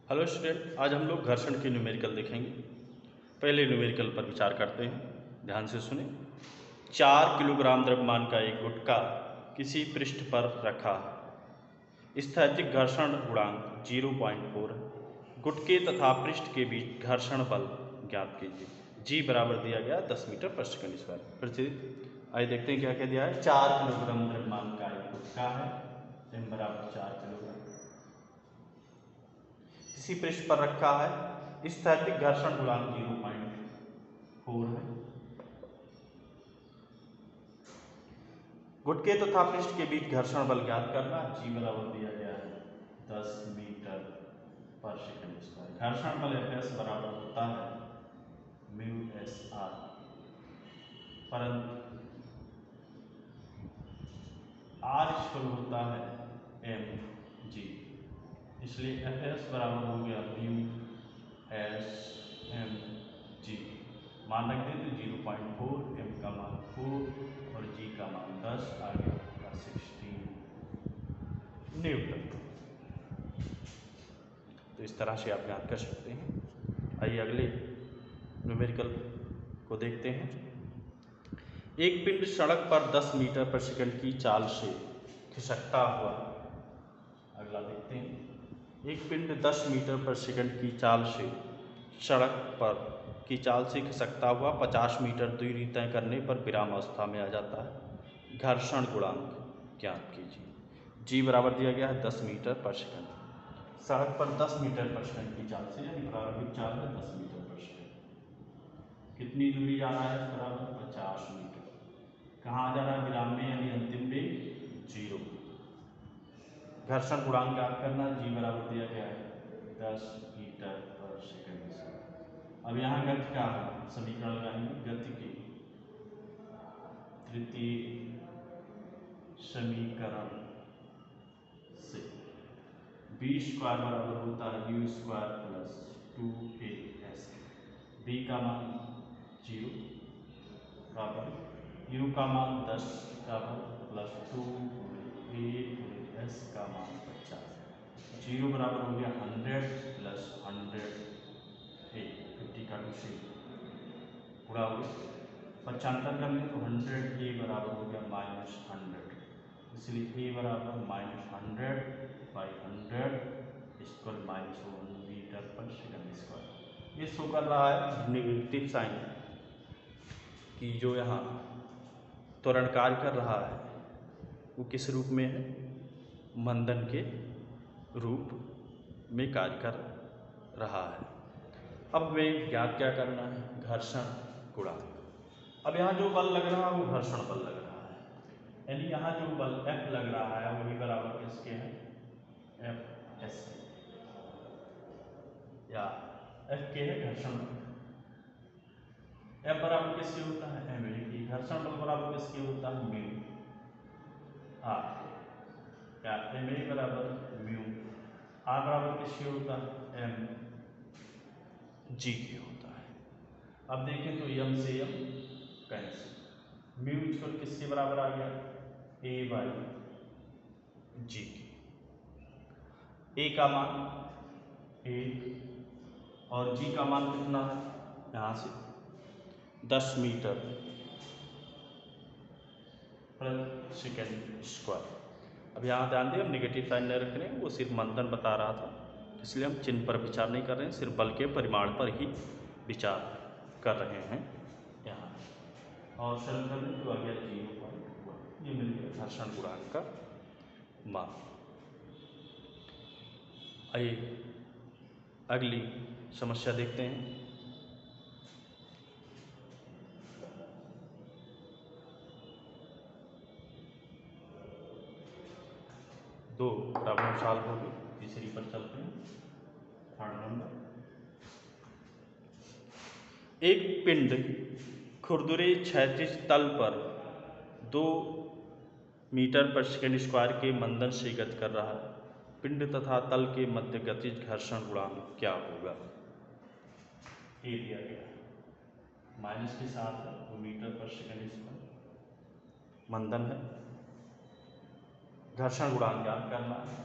Hello student, आज हम लोग घर्षण के न्यूमेरिकल देखेंगे। पहले न्यूमेरिकल पर विचार करते हैं, ध्यान से सुने। 4 किलोग्राम द्रव्यमान का एक गुटका किसी पृष्ठ पर रखा है। स्थैतिक घर्षण गुणांक 0.4 है। गुटके तथा पृष्ठ के बीच घर्षण बल ज्ञात कीजिए। जी बराबर दिया गया 10 मीटर पर सेकंड स्क्वायर। फिर से आइए देखते हैं क्या क्या दिया है। 4 किलोग्राम द्रव्यमान का एक गुटका है, m बराबर 4 किलोग्राम, किसी पृष्ठ पर रखा है। स्थैतिक घर्षण गुणांक 0.4 है। गुटके तथा पृष्ठ के बीच घर्षण बल ज्ञात करना। जी बराबर दिया गया है 10 मीटर पर सेकंड स्क्वायर। घर्षण बल Fs बराबर होता है म्यू एस आर, परंतु आर इक्वल होता है एम जी, इसलिए Fs बराबर हो गया म्यू एस एम जी। मान रख दें तो 0.4, एम का मान 4 और जी का मान 10, आगे का 16 न्यूटन। तो इस तरह से आप ज्ञात कर सकते हैं। आइए अगले न्यूमेरिकल को देखते हैं। एक पिंड सड़क पर 10 मीटर पर सेकंड की चाल से खिसकता हुआ, अगला देखते हैं। एक पिंड 10 मीटर पर सेकंड की चाल से सड़क पर की चाल से खिसकता हुआ 50 मीटर दूरी तय करने पर विराम अवस्था में आ जाता है। घर्षण गुणांक ज्ञात कीजिए। जी बराबर दिया गया है 10 मीटर पर सेकंड। सड़क पर 10 मीटर पर सेकंड की चाल से, यानी प्रारंभिक चाल है 10 मीटर पर सेकंड। कितनी दूरी जा रहा है? बराबर 50 मीटर। कहाँ जा रहा है? विराम में, यानी अंतिम वेग 0। घर्षण गुणांक ज्ञात करना। जी बराबर दिया गया है 10 मीटर पर सेकंड से। अब यहाँ गति का समीकरण लगाएंगे। गति के तृतीय समीकरण से बी स्क्वायर बराबर होता है you square plus 2as। B का मान 0 बराबर यू का मान 10 बराबर प्लस 2a का मान 50। 0 बराबर हो गया 100 प्लस 100 a, 50 का 2 से पूरा हो गया। 75 कर लें तो 100 a बराबर हो गया -100, इसलिए a बराबर -100/100 इक्वल -1 मीटर पर सेकंड स्क्वायर। ये शो कर रहा है नेगेटिव साइन कि जो यहाँ त्वरण कार्य कर रहा है वो किस रूप में है? मंदन के रूप में कार्य कर रहा है। अब हमें ज्ञात क्या करना है? घर्षण गुणांक। अब यहाँ जो बल लग रहा है वो घर्षण बल लग रहा है, यानी यहाँ जो बल F लग रहा है वही बराबर किसके है? Fs या F के है घर्षण बल। F बराबर किसके होता है? m की। घर्षण बल बराबर किसके होता है? म्यू आर, या m बराबर म्यू आर बराबर किसके होता है? m जी के होता है। अब देखें तो m से m कैंसिल, म्यू इक्वल किसके बराबर आ गया? a/g के। a का मान 1 और g का मान कितना है? यहाँ से 10 मीटर पर सेकंड स्क्वायर। अब यहाँ ध्यान दें, हम नेगेटिव साइन नहीं रख रहे हैं, वो सिर्फ मंदन बता रहा था, इसलिए हम चिन्ह पर विचार नहीं कर रहे हैं, सिर्फ बल के परिमाण पर ही विचार कर रहे हैं यहाँ। और सरल कर लें तो आ गया 0.1। ये मिल गया घर्षण गुणांक का मान। आइए अगली समस्या देखते हैं। दो प्रॉब्लम सॉल्व होगी, तीसरी पर चलते हैं। Third number. एक पिंड खुरदुरे क्षैतिज तल पर 2 मीटर पर सेकंड स्क्वायर के मंदन से गति कर रहा है। पिंड तथा तल के मध्य गतिज घर्षण गुणांक क्या होगा? ये दिया गया है, माइनस के साथ 2 मीटर पर सेकंड स्क्वायर मंदन है। घर्षण गुणांक ज्ञात करना है।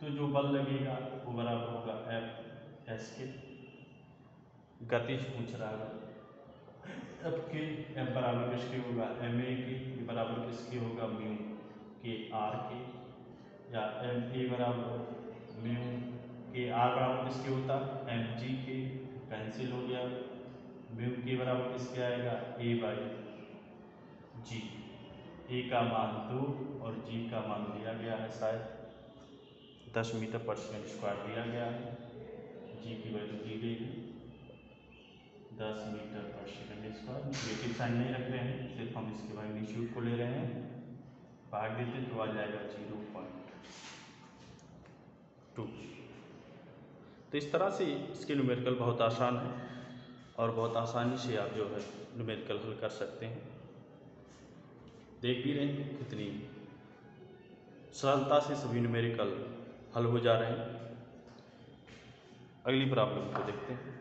तो जो बल लगेगा वो बराबर होगा एफ एस के। गतिज पूछ रहा है एफ के, एफ बराबर किसके होगा एम ए के, बराबर किसके होगा म्यू के आर के, या एम ए बराबर म्यू के आर बराबर किसके होता एम जी के, कैंसिल हो गया। म्यू के बराबर किसके आएगा ए बाई जी। ए का मान 2 और जी का मान दिया गया है शायद 10 मीटर पर सेकेंड स्क्वायर दिया गया है। जी की वैल्यू दी गई है 10 मीटर पर सेकेंड स्क्वायर। नेगेटिव साइन नहीं रख रहे हैं, सिर्फ हम इसके मैग्नीट्यूड को ले रहे हैं, भाग देते तो आ जाएगा 0.2। तो इस तरह से इसके न्यूमेरिकल बहुत आसान है और बहुत आसानी से आप जो है न्यूमेरिकल हल कर सकते हैं। देख भी रहे हैं कितनी सरलता से सभी न्यूमेरिकल हल हो जा रहे हैं। अगली प्रॉब्लम को देखते हैं।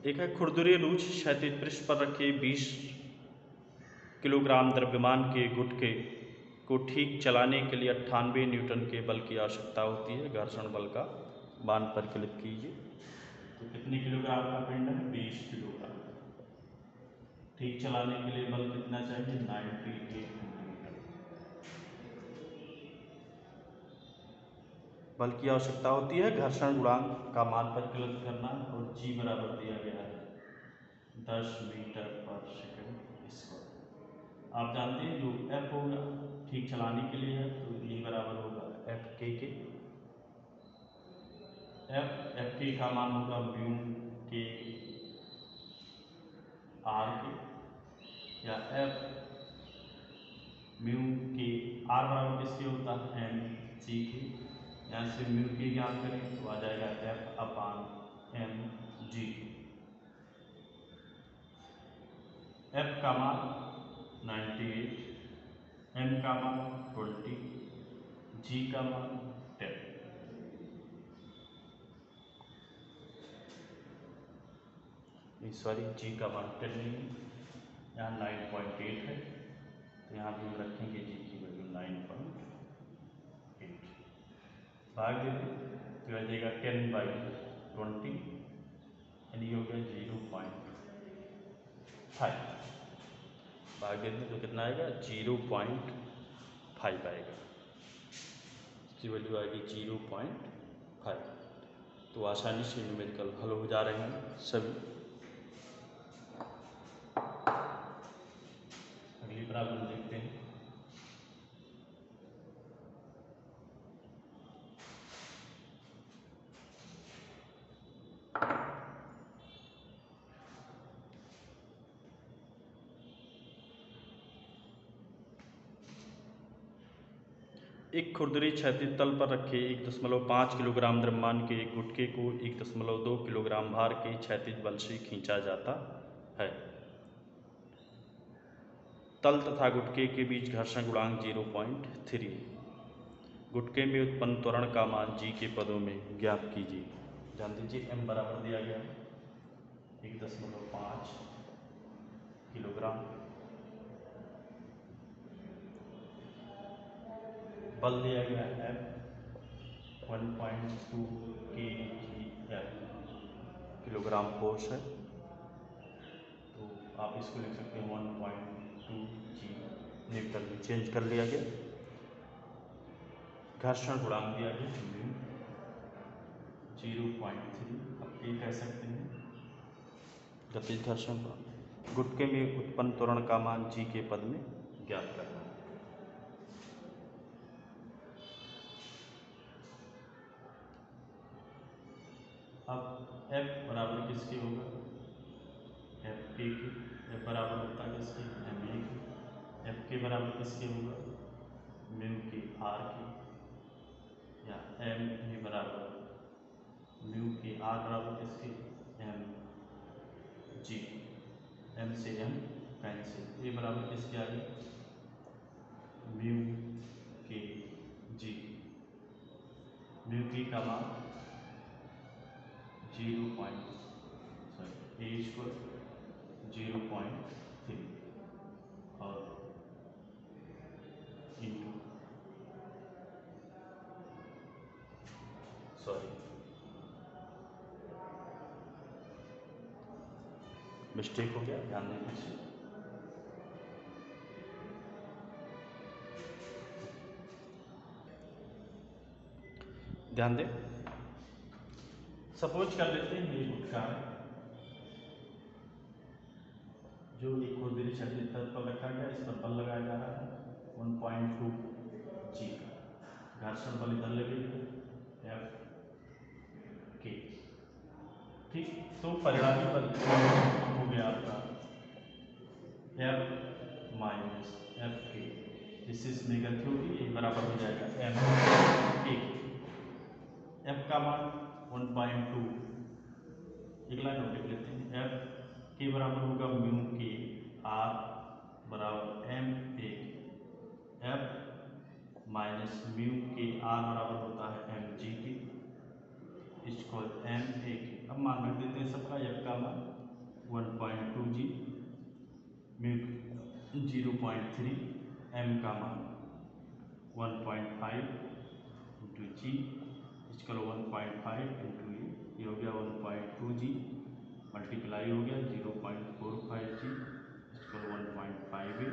एक है खुरदुरे लूज क्षैतिज पृष्ठ पर रखे 20 किलोग्राम द्रव्यमान के गुटके को ठीक चलाने के लिए 98 न्यूटन के बल की आवश्यकता होती है। घर्षण बल का मान परिकलित कीजिए। तो कितने किलोग्राम का पिंड है 20 किलोग्राम। ठीक चलाने के लिए बल कितना चाहिए 98 न्यूटन बल की आवश्यकता होती है। घर्षण गुणांक का मान परिकलित करना और जी बराबर दिया गया है 10 मीटर पर सेकंड स्क्वायर। आप जानते हैं जो एफ होगा ठीक चलाने के लिए है तो ये बराबर होगा एफ के। एफ के का मान होगा म्यू के आर के, या एफ म्यू के आर बराबर किसके होता है एम जी के। यहाँ से म्यू के ज्ञात करें तो आ जाएगा एफ अपान एम जी। एफ का मान 98, एम का मान 20, जी का मान 10। सॉरी जी का मान 10 नहीं है, यहाँ 9.8 है तो यहाँ भी हम रखेंगे जी की वैल्यू 9.8। भाग दे दें तो आ जाएगा 10/20 यानी हो गया 0.5। भाग दे दें तो कितना आएगा 0.5 आएगा। इसकी वैल्यू आएगी 0.5। तो आसानी से न्यूमेरिकल हल हो जा रहे हैं सभी। अगली प्रॉब्लम देखते हैं। एक खुरदरी क्षैतिज तल पर रखे 1.5 किलोग्राम द्रव्यमान के एक गुटके को 1.2 किलोग्राम भार के क्षैतिज बल से खींचा जाता है। तल तथा गुटके के बीच घर्षण गुणांक 0.3। गुटके में उत्पन्न त्वरण का मान जी के पदों में ज्ञात कीजिए। जान दीजिए एम बराबर दिया गया 1.5 किलोग्राम, बल दिया गया एफ 1.2 kgf किलोग्राम फोर्स है। तो आप इसको लिख सकते हैं 1.2 g न्यूटन में चेंज कर लिया गया। घर्षण गुणांक दिया गया 0.3, आप ये कह सकते हैं गतिज घर्षण गुणांक। गुटके में उत्पन्न त्वरण का मान जी के पद में ज्ञात करना। अब F बराबर किसके होगा एफ के, एफ बराबर होता है किसके एम ए के। एफ के बराबर किसके होगा म्यू के आर के, या एम ए बराबर म्यू के आर बराबर किसके एम जी। एम से एम कैंसिल, ए बराबर किसके आ गई म्यू के जी। म्यू की का मान 0.3 और इंटू मिस्टेक हो गया, ध्यान दें फिर से। ध्यान दें, सपोज कर लेते हैं ये गुटका है जो एक खुरदरी छठी तरफ पर रखा गया, इस पर बल लगाया जा रहा है 1.2 G का। घर्षण बल इधर लगेगा F K। ठीक, तो परिणामी बल हो गया आपका F माइनस F K, जिससे इसमें गति होगी, ये बराबर हो जाएगा M K। F का मान 1.2, एक लाइन और लिख लेते हैं। F के बराबर होगा म्यू के R बराबर M A। F minus mu के R बराबर होता है M G के, इसको M A के। अब मान रख देते हैं सबका। F का मान 1.2 G, म्यू 0.3, M का मान 1.5 इंटू G, इसका 1.5 इंटू ये हो गया 1.2 G, मल्टीप्लाई हो गया 0.45 G, इसको 1.5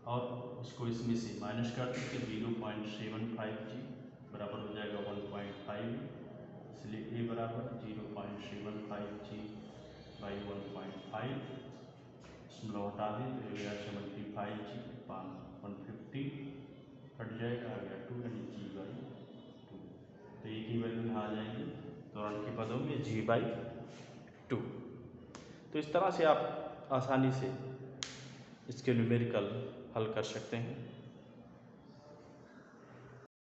और उसको इसमें से माइनस कर दें 0.75 G बराबर हो जाएगा 1.5, इसलिए ए बराबर 0.75 G बाई 1.5, इसमें हटा दें तो ये 75 G 150 कट जाएगा, आ गया 2 यानी G बाई 2। तो एक ही वैल्यू यहाँ आ जाएंगे त्वरण के पदों में G बाई 2। तो इस तरह से आप आसानी से इसके न्यूमेरिकल हल कर सकते हैं।